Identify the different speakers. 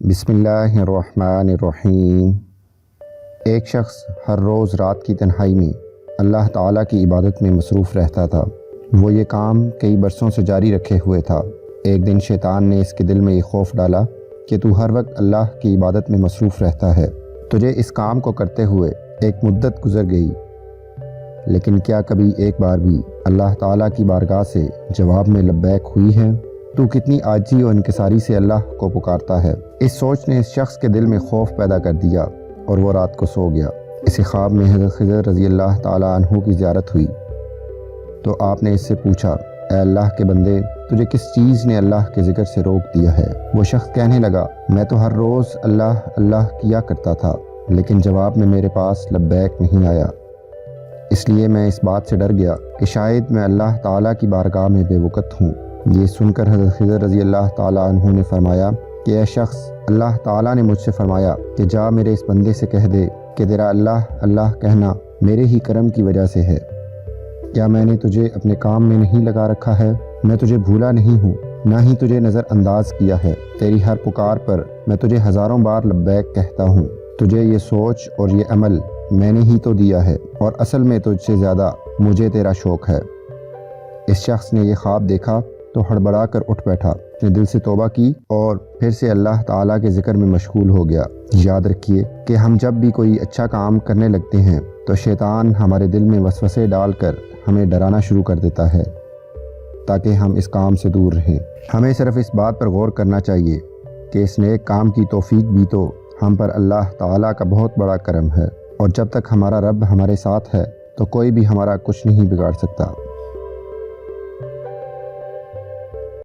Speaker 1: بسم اللہ الرحمن الرحیم۔ ایک شخص ہر روز رات کی تنہائی میں اللہ تعالیٰ کی عبادت میں مصروف رہتا تھا۔ وہ یہ کام کئی برسوں سے جاری رکھے ہوئے تھا۔ ایک دن شیطان نے اس کے دل میں یہ خوف ڈالا کہ تو ہر وقت اللہ کی عبادت میں مصروف رہتا ہے، تجھے اس کام کو کرتے ہوئے ایک مدت گزر گئی، لیکن کیا کبھی ایک بار بھی اللہ تعالیٰ کی بارگاہ سے جواب میں لبیک ہوئی ہے؟ تو کتنی عاجزی اور انکساری سے اللہ کو پکارتا ہے۔ اس سوچ نے اس شخص کے دل میں خوف پیدا کر دیا اور وہ رات کو سو گیا۔ اسی خواب میں حضرت خضر رضی اللہ تعالیٰ عنہ کی زیارت ہوئی تو آپ نے اس سے پوچھا، اے اللہ کے بندے، تجھے کس چیز نے اللہ کے ذکر سے روک دیا ہے؟ وہ شخص کہنے لگا، میں تو ہر روز اللہ اللہ کیا کرتا تھا، لیکن جواب میں میرے پاس لبیک نہیں آیا، اس لیے میں اس بات سے ڈر گیا کہ شاید میں اللہ تعالیٰ کی بارگاہ میں بے وقت ہوں۔ یہ سن کر حضرت خضر رضی اللہ تعالیٰ عنہ نے فرمایا کہ اے شخص، اللہ تعالیٰ نے مجھ سے فرمایا کہ جا میرے اس بندے سے کہہ دے کہ تیرا اللہ اللہ کہنا میرے ہی کرم کی وجہ سے ہے۔ کیا میں نے تجھے اپنے کام میں نہیں لگا رکھا ہے؟ میں تجھے بھولا نہیں ہوں، نہ ہی تجھے نظر انداز کیا ہے۔ تیری ہر پکار پر میں تجھے ہزاروں بار لبیک کہتا ہوں۔ تجھے یہ سوچ اور یہ عمل میں نے ہی تو دیا ہے، اور اصل میں تجھ سے زیادہ مجھے تیرا شوق ہے۔ اس شخص نے یہ خواب دیکھا تو ہڑبڑا کر اٹھ بیٹھا، اپنے دل سے توبہ کی اور پھر سے اللہ تعالیٰ کے ذکر میں مشغول ہو گیا۔ یاد رکھیے کہ ہم جب بھی کوئی اچھا کام کرنے لگتے ہیں تو شیطان ہمارے دل میں وسوسے ڈال کر ہمیں ڈرانا شروع کر دیتا ہے تاکہ ہم اس کام سے دور رہیں۔ ہمیں صرف اس بات پر غور کرنا چاہیے کہ اس نیک کام کی توفیق بھی تو ہم پر اللہ تعالیٰ کا بہت بڑا کرم ہے، اور جب تک ہمارا رب ہمارے ساتھ ہے تو کوئی بھی ہمارا کچھ نہیں بگاڑ سکتا۔